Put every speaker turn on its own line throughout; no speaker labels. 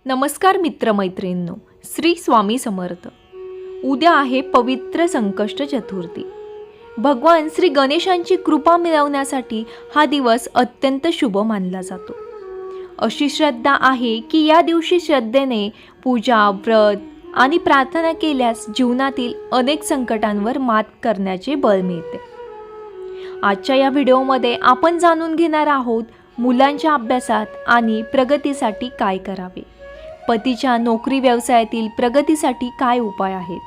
नमस्कार मित्रमैत्रिणींनो, श्री स्वामी समर्थ. उद्या आहे पवित्र संकष्ट चतुर्थी. भगवान श्री गणेशांची कृपा मिळवण्यासाठी हा दिवस अत्यंत शुभ मानला जातो. अशी श्रद्धा आहे की या दिवशी श्रद्धेने पूजा, व्रत आणि प्रार्थना केल्यास जीवनातील अनेक संकटांवर मात करण्याचे बळ मिळते. आजच्या या व्हिडिओमध्ये आपण जाणून घेणार आहोत मुलांच्या अभ्यासात आणि प्रगतीसाठी काय करावे, पतीच्या नोकरी व्यवसायातील प्रगतीसाठी काय उपाय आहेत,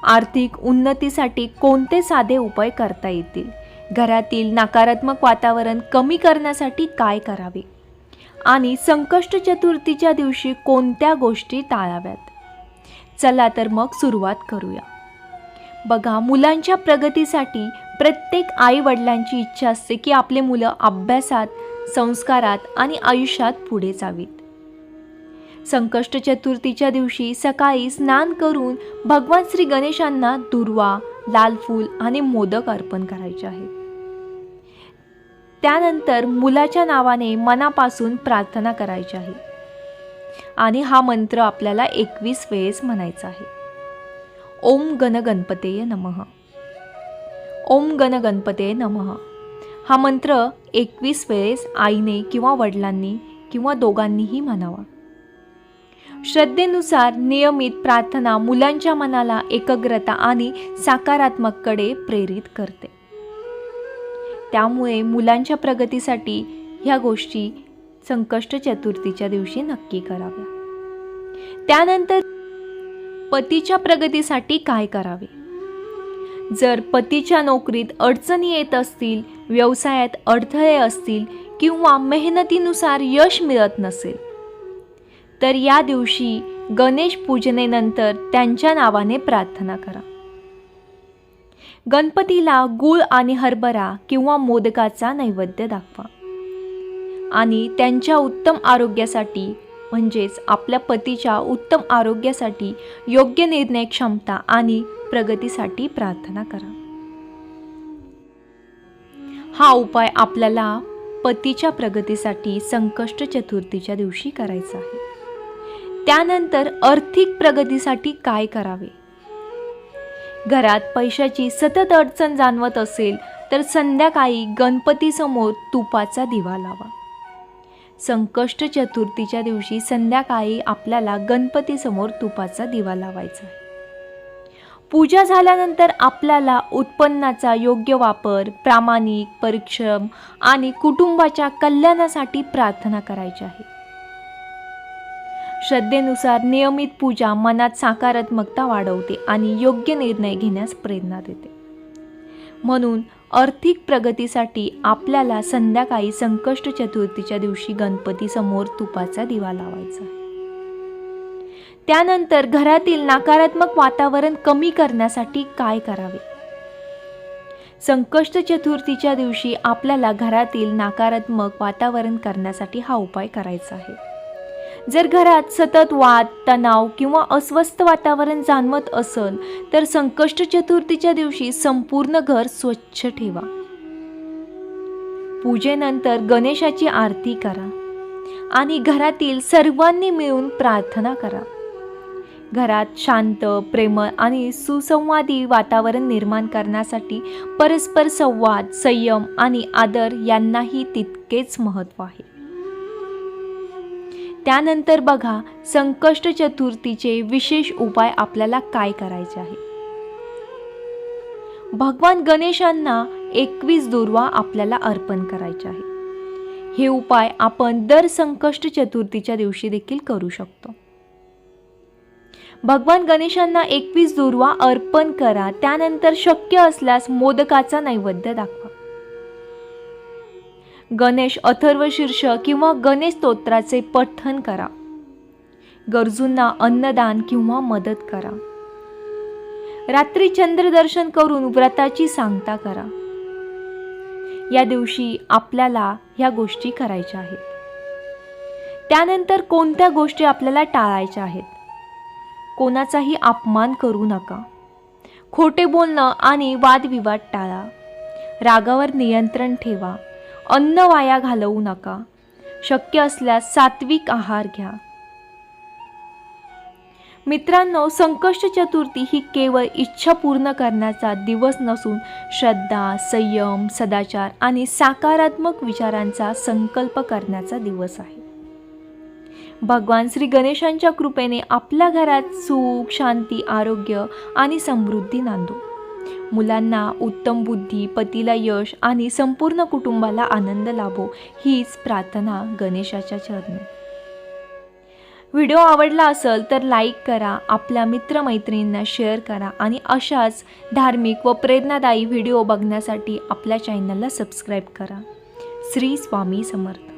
आर्थिक उन्नतीसाठी कोणते साधे उपाय करता येतील, घरातील नकारात्मक वातावरण कमी करण्यासाठी काय करावे आणि संकष्ट चतुर्थीच्या दिवशी कोणत्या गोष्टी टाळाव्यात. चला तर मग सुरुवात करूया. बघा, मुलांच्या प्रगतीसाठी प्रत्येक आई वडिलांची इच्छा असते की आपले मुलं अभ्यासात, संस्कारात आणि आयुष्यात पुढे जावीत. संकष्ट चतुर्थीच्या दिवशी सकाळी स्नान करून भगवान श्री गणेशांना दुर्वा, लाल फूल आणि मोदक अर्पण करायचे आहे. त्यानंतर मुलाच्या नावाने मनापासून प्रार्थना करायची आहे आणि हा मंत्र आपल्याला 21 वेळेस म्हणायचा आहे. ओम गण गणपतेय नमः, ओम गण गणपतेय नमः. हा मंत्र 21 वेळेस आईने किंवा वडिलांनी किंवा दोघांनीही म्हणावा. श्रद्धेनुसार नियमित प्रार्थना मुलांच्या मनाला एकाग्रता आणि सकारात्मकतेकडे प्रेरित करते. त्यामुळे मुलांच्या प्रगतीसाठी ह्या गोष्टी संकष्ट चतुर्थीच्या दिवशी नक्की कराव्या. त्यानंतर पतीच्या प्रगतीसाठी काय करावे. जर पतीच्या नोकरीत अडचणी येत असतील, व्यवसायात अडथळे असतील किंवा मेहनतीनुसार यश मिळत नसेल, तर या दिवशी गणेश पूजनेनंतर त्यांच्या नावाने प्रार्थना करा. गणपतीला गूळ आणि हरभरा किंवा मोदकाचा नैवेद्य दाखवा आणि त्यांच्या उत्तम आरोग्यासाठी, म्हणजेच आपल्या पतीच्या उत्तम आरोग्यासाठी, योग्य निर्णय क्षमता आणि प्रगतीसाठी प्रार्थना करा. हा उपाय आपल्याला पतीच्या प्रगतीसाठी संकष्ट चतुर्थीच्या दिवशी करायचा आहे. त्यानंतर आर्थिक प्रगतीसाठी काय करावे. घरात पैशाची सतत अडचण जाणवत असेल तर संध्याकाळी गणपतीसमोर तुपाचा दिवा लावा. संकष्ट चतुर्थीच्या दिवशी संध्याकाळी आपल्याला गणपतीसमोर तुपाचा दिवा लावायचा आहे. पूजा झाल्यानंतर आपल्याला उत्पन्नाचा योग्य वापर, प्रामाणिक परिश्रम आणि कुटुंबाच्या कल्याणासाठी प्रार्थना करायची आहे. श्रद्धेनुसार नियमित पूजा मनात सकारात्मकता वाढवते आणि योग्य निर्णय घेण्यास प्रेरणा देते. म्हणून आर्थिक प्रगतीसाठी आपल्याला संध्याकाळी संकष्ट चतुर्थीच्या दिवशी गणपतीसमोर तुपाचा दिवा लावायचा आहे. त्यानंतर घरातील नकारात्मक वातावरण कमी करण्यासाठी काय करावे. संकष्ट चतुर्थीच्या दिवशी आपल्याला घरातील नकारात्मक वातावरण करण्यासाठी हा उपाय करायचा आहे. जर घरात सतत वाद, तणाव किंवा अस्वस्थ वातावरण जाणवत असेल तर संकष्ट चतुर्थीच्या दिवशी संपूर्ण घर स्वच्छ ठेवा. पूजेनंतर गणेशाची आरती करा आणि घरातील सर्वांनी मिळून प्रार्थना करा. घरात शांत, प्रेमळ आणि सुसंवादी वातावरण निर्माण करण्यासाठी परस्पर संवाद, संयम आणि आदर यांनाही तितकेच महत्त्व आहे. त्यानंतर बघा, संकष्ट चतुर्थीचे विशेष उपाय आपल्याला काय करायचे आहे. भगवान गणेशांना 21 दुर्वा आपल्याला अर्पण करायचे आहे. हे उपाय आपण दर संकष्ट चतुर्थीच्या दिवशी देखील करू शकतो. भगवान गणेशांना 21 दुर्वा अर्पण करा. त्यानंतर शक्य असल्यास मोदकाचा नैवेद्य दाखवा. गणेश अथर्वशीर्ष किंवा गणेश स्तोत्राचे पठण करा. गरजूंना अन्नदान किंवा मदत करा. रात्री चंद्रदर्शन करून व्रताची सांगता करा. या दिवशी आपल्याला ह्या गोष्टी करायच्या आहेत. त्यानंतर कोणत्या गोष्टी आपल्याला टाळायच्या आहेत. कोणाचाही अपमान करू नका. खोटे बोलणं आणि वादविवाद टाळा. रागावर नियंत्रण ठेवा. अन्न वाया घालवू नका. शक्य असल्यास सात्विक आहार घ्या. मित्रांनो, संकष्ट चतुर्थी ही केवळ इच्छा पूर्ण करण्याचा दिवस नसून श्रद्धा, संयम, सदाचार आणि सकारात्मक विचारांचा संकल्प करण्याचा दिवस आहे. भगवान श्री गणेशांच्या कृपेने आपल्या घरात सुख, शांती, आरोग्य आणि समृद्धी नांदो. मुलांना उत्तम बुद्धी, पतीला यश आणि संपूर्ण कुटुंबाला आनंद लाभो, हीच प्रार्थना गणेशाच्या चरणी. व्हिडिओ आवडला असेल तर लाईक करा, आपल्या मित्रमैत्रिणींना शेअर करा आणि अशाच धार्मिक व प्रेरणादायी व्हिडिओ बघण्यासाठी आपल्या चॅनलला सबस्क्राईब करा. श्री स्वामी समर्थ.